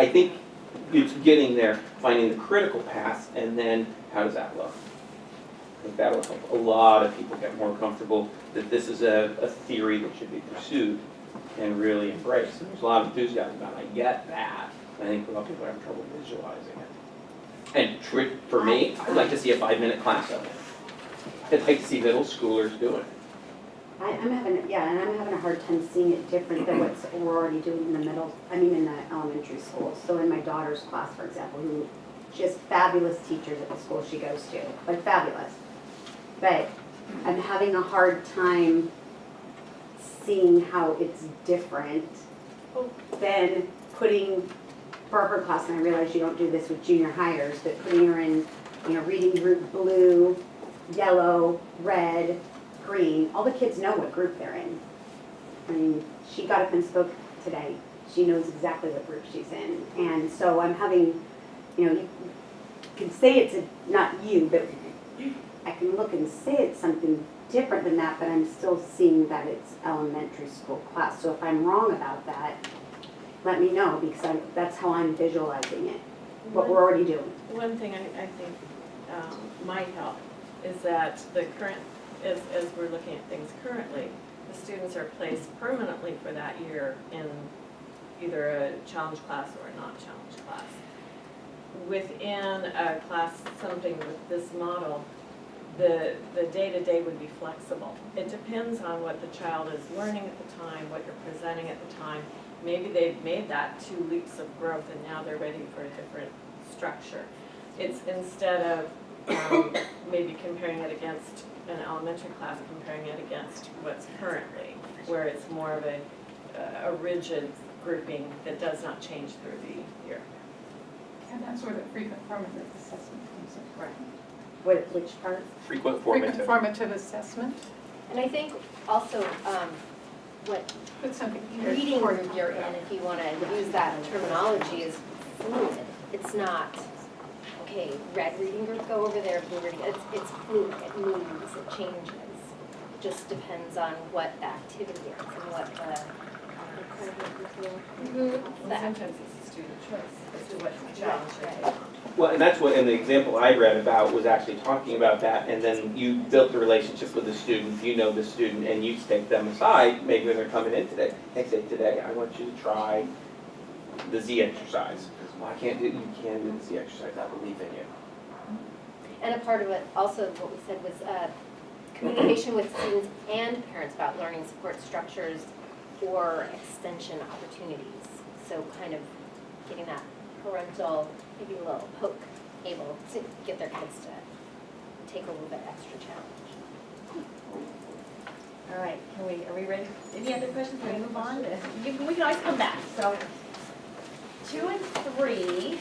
it's getting there, finding the critical path, and then how does that look? I think that'll help a lot of people get more comfortable that this is a theory that should be pursued and really embraced. And there's a lot of enthusiasm about it. I get that. I think a lot of people have trouble visualizing it. And for me, I'd like to see a 5-minute class of it. I'd like to see middle schoolers do it. I'm having a hard time seeing it different than what we're already doing in in the elementary school. So in my daughter's class, for example, she has fabulous teachers at the school she goes to, like fabulous. But I'm having a hard time seeing how it's different than putting, for her class, and I realize you don't do this with junior hires, but putting her in, reading group blue, yellow, red, green. All the kids know what group they're in. I mean, she got up and spoke today. She knows exactly what group she's in. And so I'm having, you can say it's not you, but I can look and say it's something different than that, but I'm still seeing that it's elementary school class. So if I'm wrong about that, let me know, because that's how I'm visualizing it, what we're already doing. One thing I think might help is that the current, as we're looking at things currently, the students are placed permanently for that year in either a challenge class or a non-challenge class. Within a class, something with this model, the day-to-day would be flexible. It depends on what the child is learning at the time, what you're presenting at the time. Maybe they've made that 2 leaps of growth and now they're ready for a different structure. It's instead of maybe comparing it against an elementary class, comparing it against what's currently, where it's more of a rigid grouping that does not change through the year. And that's where the frequent formative assessment comes in. Right. Which part? Frequent Frequent formative. formative assessment. And I think also, what Put something reading group you're in, if you want to use that terminology, is fluid. It's not, okay, red reading group, go over there, blue reading, it's fluid, it moves, it changes. It just depends on what the activity is and what the, Sometimes it's a student choice as to what challenge they take on. Well, and that's what, in the example I read about was actually talking about that, and then you built the relationship with the student, you know the student, and you take them aside, maybe when they're coming in today, and say, today, I want you to try the Z exercise. Well, you can do the Z exercise, I believe in you. and a part of it, also what we said was communication with students and parents about learning support structures or extension opportunities. So kind of getting that parental, maybe a little poke, able to get their kids to take a little bit extra challenge. All right, are we ready? Any other questions? Can we move on? We can always come back. So 2 and 3,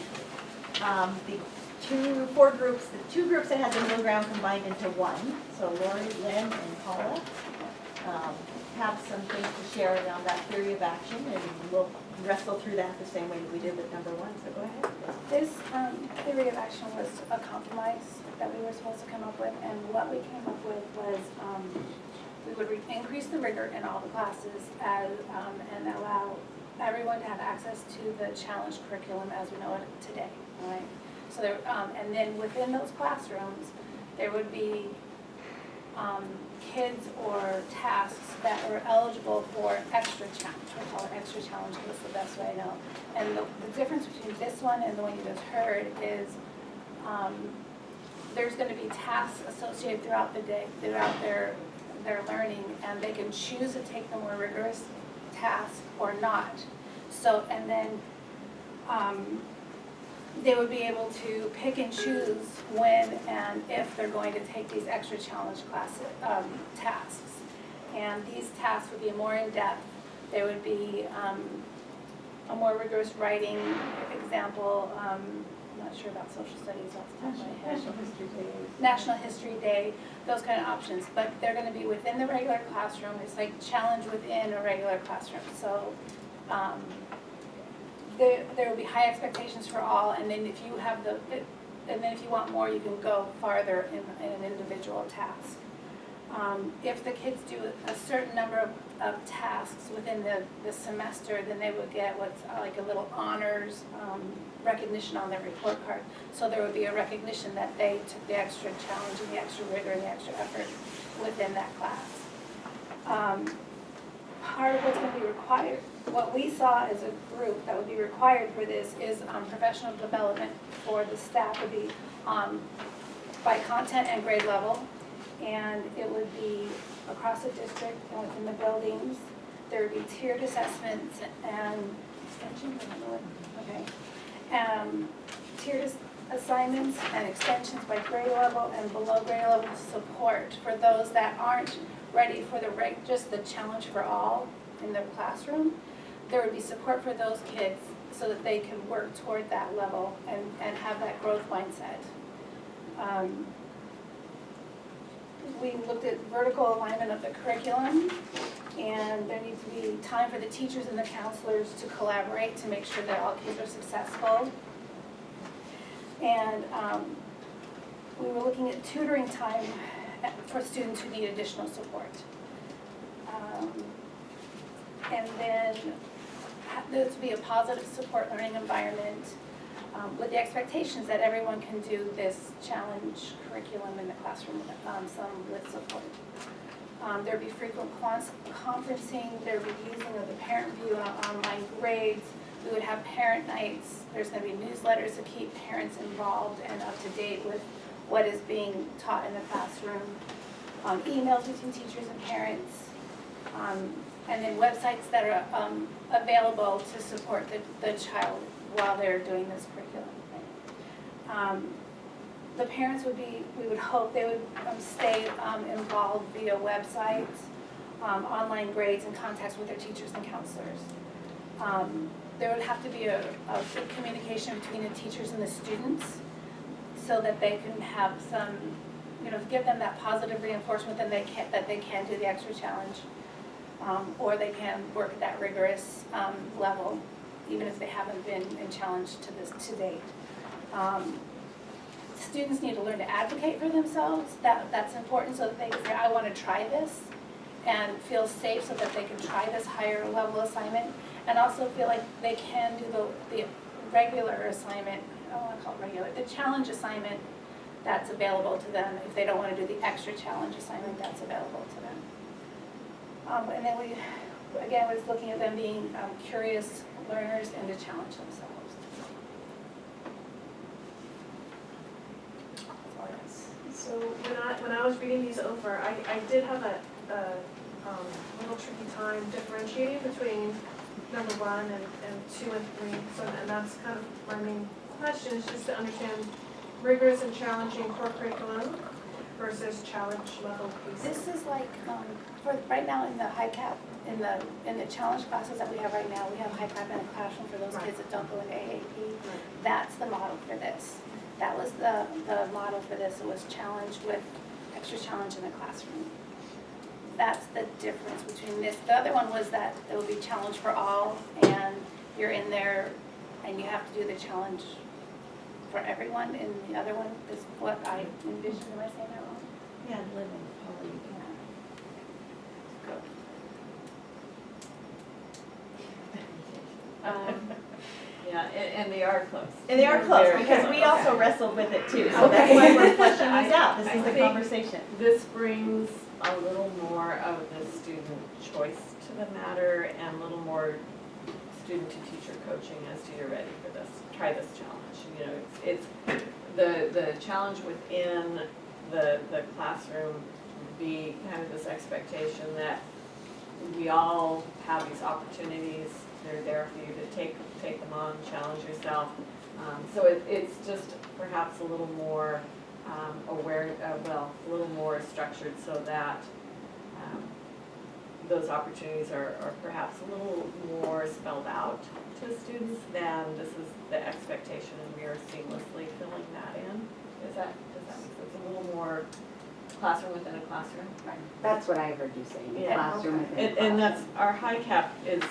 the 4 groups, the 2 groups that had the middle ground combined into 1. So Lori, Lynn, and Paula have some things to share around that theory of action, and we'll wrestle through that the same way that we did with number 1. So go ahead. This theory of action was a compromise that we were supposed to come up with, and what we came up with was we would increase the rigor in all the classes as, and allow everyone to have access to the challenge curriculum as we know it today, right? So there, and then within those classrooms, there would be kids or tasks that are eligible for extra challenge. We call it extra challenge, that's the best way I know. And the difference between this one and the one you just heard is there's going to be tasks associated throughout the day, throughout their learning, and they can choose to take the more rigorous task or not. So, and then they would be able to pick and choose when and if they're going to take these extra challenge classes, tasks. And these tasks would be more in-depth. There would be a more rigorous writing example. I'm not sure about social studies off the top of my head. National History Day, those kind of options. But they're going to be within the regular classroom. It's like challenge within a regular classroom. So there will be high expectations for all, and then if you have and then if you want more, you can go farther in an individual task. If the kids do a certain number of tasks within the semester, then they would get what's like a little honors recognition on their report card. So there would be a recognition that they took the extra challenge and the extra rigor and the extra effort within that class. Part of what's going to be required, what we saw as a group that would be required for this is professional development for the staff would be by content and grade level, and it would be across the district and within the buildings. There would be tiered assessments and extensions, I don't know what, okay. Tiered assignments and extensions by grade level and below grade level support for those that aren't ready for just the challenge for all in their classroom. There would be support for those kids so that they can work toward that level and have that growth mindset. We looked at vertical alignment of the curriculum, and there needs to be time for the teachers and the counselors to collaborate to make sure that all kids are successful. And we were looking at tutoring time for students who need additional support. And then this would be a positive support learning environment with the expectations that everyone can do this challenge curriculum in the classroom, some with support. There'd be frequent conferencing, there'd be using of the parent view on online grades. We would have parent nights. There's going to be newsletters to keep parents involved and up to date with what is being taught in the classroom. Emails between teachers and parents. And then websites that are available to support the child while they're doing this curriculum. The parents would be, we would hope they would stay involved via websites, online grades, and contacts with their teachers and counselors. There would have to be a good communication between the teachers and the students so that they can have some, give them that positive reinforcement that they can do the extra challenge. Or they can work at that rigorous level, even if they haven't been challenged to date. Students need to learn to advocate for themselves. That's important so that they can say, I want to try this, and feel safe so that they can try this higher level assignment, and also feel like they can do the regular assignment, I don't want to call it regular, the challenge assignment that's available to them if they don't want to do the extra challenge assignment that's available to them. And then we, again, was looking at them being curious learners and to challenge themselves. That's all I guess. So when I was reading these over, I did have a little tricky time differentiating between number 1 and 2 and 3. So, and that's kind of my main question, is just to understand rigorous and challenging core curriculum versus challenge level pieces. This is like, for right now in the high cap, in the challenge classes that we have right now, we have high cap in a classroom for those kids that don't go into AAP. That's the model for this. That was the model for this. It was challenge with extra challenge in the classroom. That's the difference between this. The other one was that it would be challenge for all, and you're in there and you have to do the challenge for everyone. And the other one is what I envisioned. Am I saying that wrong? Yeah, live in Polly, And they are close. And they are close, Very because close. we also Okay. wrestled with it too, so that's Okay. why we're fleshing this I- out, this I is the think- conversation. This brings a little more of the student choice to the matter and a little more student to teacher coaching as to you're ready for this, try this challenge. You know, it's the challenge within the classroom would be kind of this expectation that we all have these opportunities, they're there for you to take them on, challenge yourself. So it's just perhaps a little more aware, a little more structured so that those opportunities are perhaps a little more spelled out to students than this is the expectation and we are seamlessly filling that in. Does that make sense? A little more classroom within a classroom? That's what I heard you saying, classroom within a And classroom. that's, our high cap is,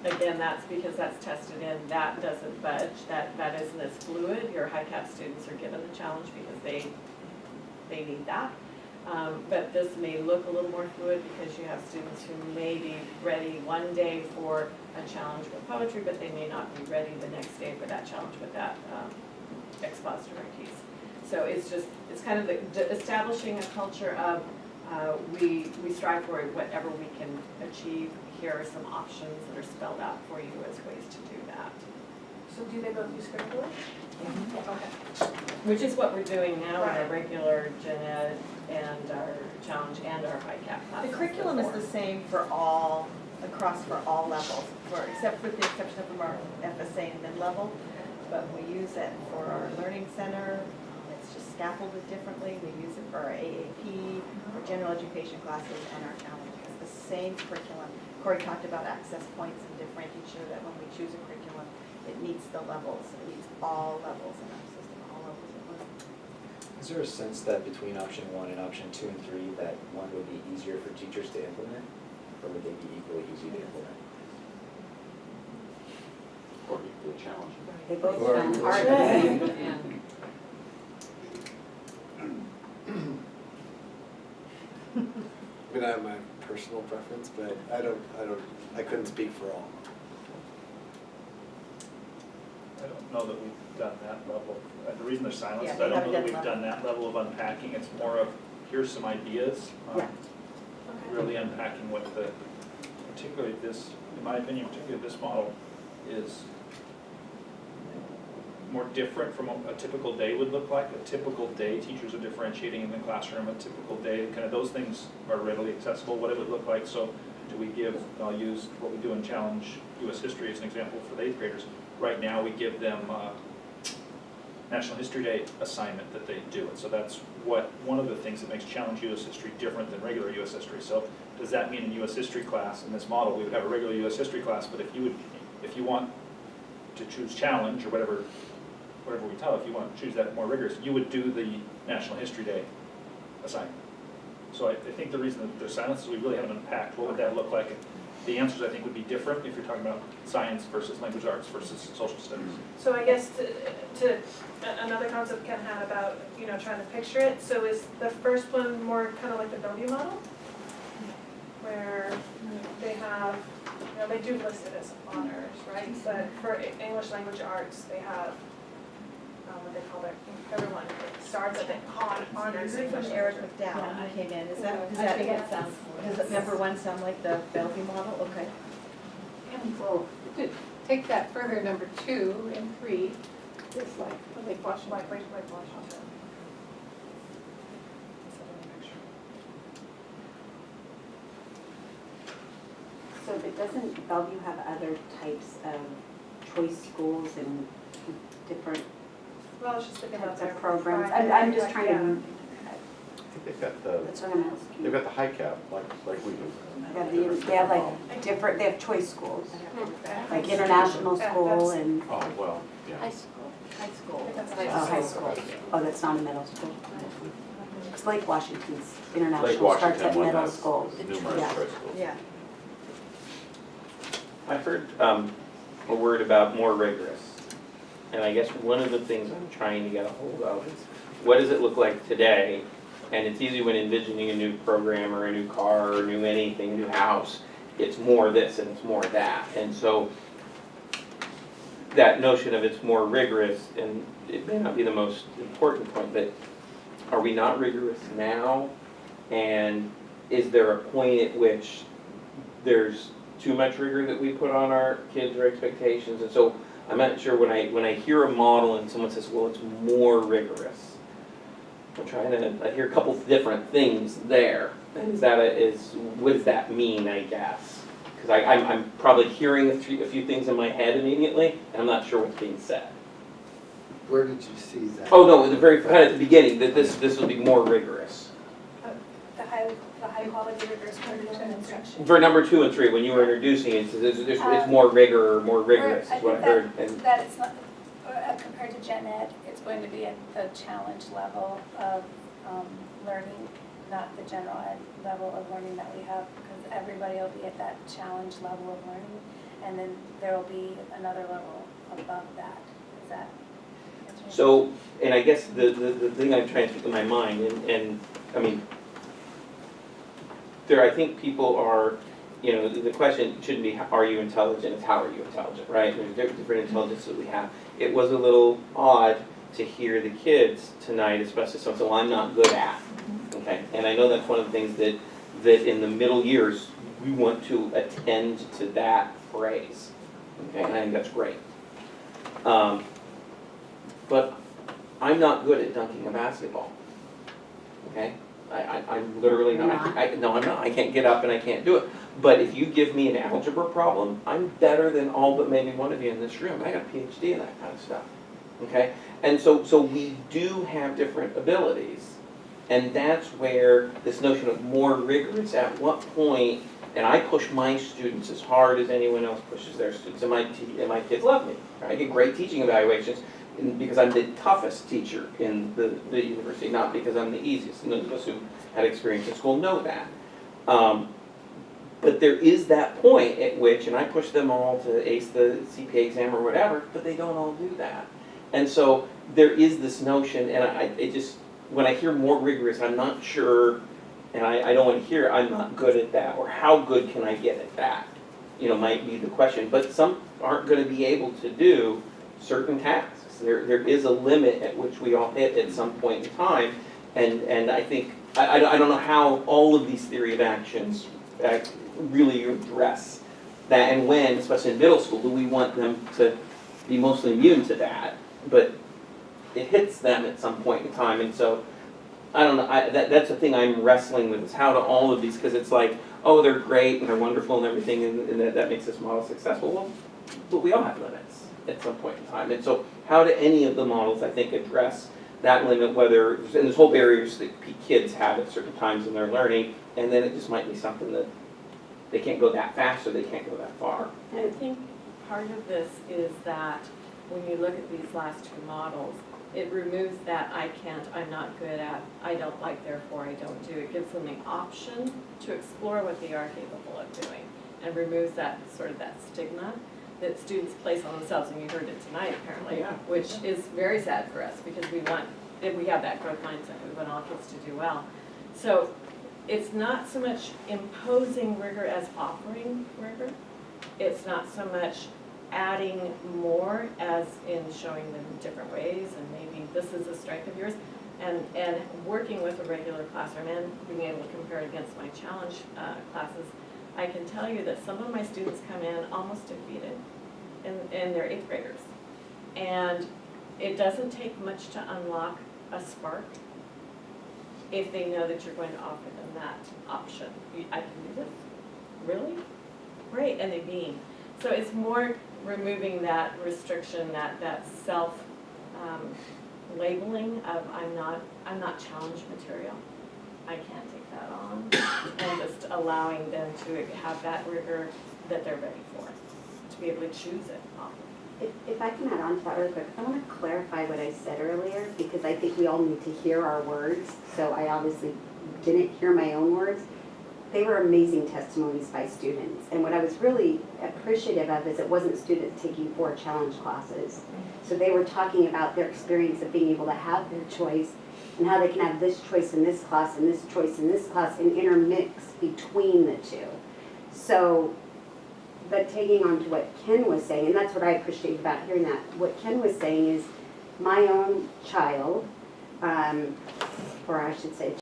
again, that's because that's tested in, that doesn't budge, that isn't as fluid. Your high cap students are given the challenge because they need that. But this may look a little more fluid because you have students who may be ready one day for a challenge with poetry, but they may not be ready the next day for that challenge with that expository piece. So it's kind of establishing a culture of we strive for whatever we can achieve. Here are some options that are spelled out for you as ways to do that. So do they both use Springboard? Okay. Which is what we're doing now in our regular gen ed and our challenge and our high cap The classes. curriculum is the same for all, across for all levels, except with the exception of from our FSA and mid-level. But we use it for our learning center, it's just scaffolded differently. We use it for our AAP, our general education classes, and our challenge. It's the same curriculum. Corey talked about access points and differentiating sure that when we choose a curriculum, it meets the levels, it meets all levels in our system, all levels of learning. Is there a sense that between option 1 and option 2 and 3, that one would be easier for teachers to implement? Or would they be equally easy to implement? Or equally challenging. They both Or- sound hard. I mean, I have my personal preference, but I couldn't speak for all. I don't know that we've done that level. The reason there's silence Yeah, is I we don't know haven't that we've done done that level of unpacking. It's more of, here's some ideas. Yeah. Really unpacking what particularly this, in my opinion, particularly this model is more different from what a typical day would look like. A typical day, teachers are differentiating in the classroom. A typical day, kind of those things are readily accessible, what it would look like. So do we give, I'll use what we do in Challenge US History as an example for the 8th graders. Right now, we give them National History Day assignment that they do. And so that's one of the things that makes Challenge US History different than regular US History. So does that mean in US History class, in this model, we would have a regular US History class, but if you want to choose Challenge or whatever we tell, if you want to choose that more rigorous, you would do the National History Day assignment. So I think the reason that there's silence is we really haven't unpacked what would that look like. And the answers I think would be different if you're talking about science versus language arts versus social studies. So I guess to another concept Ken had about, trying to picture it, so is the first one more kind of like the Bellevue model? Where they have, they do list it as honors, right? But for English language arts, they have, what they call everyone starts at the honors. From Eric McDowell, who came in, does I that, think it sounds. does number 1 sound like the Bellevue model? Okay. Well, to take that further, number 2 and 3 is like the Lake Washington. Like Washington. So but doesn't Bellevue have other types of choice schools and different Well, I was just thinking about types their of programs? private, I'm just like, trying yeah. to, I think they've got the, that's what I'm asking. they've got the high cap, like we do. They have like different, they have choice schools, like international school and, Oh, well, yeah. High school. High school. oh, high school. Oh, that's not a middle school. Because Lake Washington's Lake international starts Washington at one middle has school. numerous Yeah. choice schools. Yeah. I've heard a word about more rigorous. And I guess one of the things I'm trying to get a hold of is, what does it look like today? And it's easy when envisioning a new program or a new car or new anything, new house, it's more this and it's more that. And so that notion of it's more rigorous, and it may not be the most important point, but are we not rigorous now? And is there a point at which there's too much rigor that we put on our kids or expectations? And so I'm not sure when I hear a model and someone says, well, it's more rigorous. I hear a couple of different things there. And what does that mean, I guess? Because I'm probably hearing a few things in my head immediately, and I'm not sure what's being said. Where did you see that? Oh, no, at the very, kind of at the beginning, that this will be more rigorous. The high quality rigorous curriculum instruction. For number 2 and 3, when you were introducing it, it's more rigor or more rigorous, is what I heard. And That it's not, compared to gen ed, it's going to be at the challenge level of learning, not the general ed level of learning that we have, because everybody will be at that challenge level of learning, and then there will be another level above that. Is that? so, and I guess the thing I'm trying to think in my mind, and I mean, I think people are, the question shouldn't be, are you intelligent? It's how are you intelligent, right? There's different intelligence that we have. It was a little odd to hear the kids tonight, especially something I'm not good at, okay? And I know that's one of the things that in the middle years, we want to attend to that phrase, okay? And I think that's great. But I'm not good at dunking a basketball, okay? I'm literally not. No, I'm not. I can't get up and I can't do it. But if you give me an algebra problem, I'm better than all but maybe one of you in this room. I got a PhD in that kind of stuff, okay? And so we do have different abilities. And that's where this notion of more rigorous, at what point, and I push my students as hard as anyone else pushes their students, and my kids love me. Right? I get great teaching evaluations because I'm the toughest teacher in the university, not because I'm the easiest. And those of us who had experience in school know that. But there is that point at which, and I push them all to ace the CPA exam or whatever, but they don't all do that. And so there is this notion, and when I hear more rigorous, I'm not sure, and I don't want to hear I'm not good at that, or how good can I get at that, might be the question. But some aren't going to be able to do certain tasks. There is a limit at which we all hit at some point in time, and I think, I don't know how all of these theory of actions really address that, and when, especially in middle school, do we want them to be mostly immune to that, but it hits them at some point in time, and so, I don't know, that's the thing I'm wrestling with, is how do all of these, because it's like, oh, they're great and they're wonderful and everything, and that makes this model successful. Well, but we all have limits at some point in time, and so how do any of the models, I think, address that limit, whether, and there's whole barriers that kids have at certain times in their learning, and then it just might be something that they can't go that fast or they can't go that far. I think part of this is that when you look at these last 2 models, it removes that I can't, I'm not good at, I don't like, therefore I don't do. It gives them the option to explore what they are capable of doing, and removes that sort of that stigma that students place on themselves, and you heard it tonight apparently, which is very sad for us because we have that growth mindset, we want all kids to do well. So it's not so much imposing rigor as offering rigor. It's not so much adding more as in showing them different ways, and maybe this is a strength of yours, and working with a regular classroom and being able to compare it against my challenge classes. I can tell you that some of my students come in almost defeated, and they're 8th graders. And it doesn't take much to unlock a spark if they know that you're going to offer them that option. I can do this? Really? Great, and they beam. So it's more removing that restriction, that self labeling of I'm not challenge material. I can't take that on, and just allowing them to have that rigor that they're ready for, to be able to choose it often. If I can add on to that really quick, I want to clarify what I said earlier, because I think we all need to hear our words, so I obviously didn't hear my own words. They were amazing testimonies by students, and what I was really appreciative of is it wasn't students taking 4 challenge classes. So they were talking about their experience of being able to have their choice, and how they can have this choice in this class and this choice in this class and intermix between the 2. So but taking on to what Ken was saying, and that's what I appreciate about hearing that, what Ken was saying is my own child, or I should say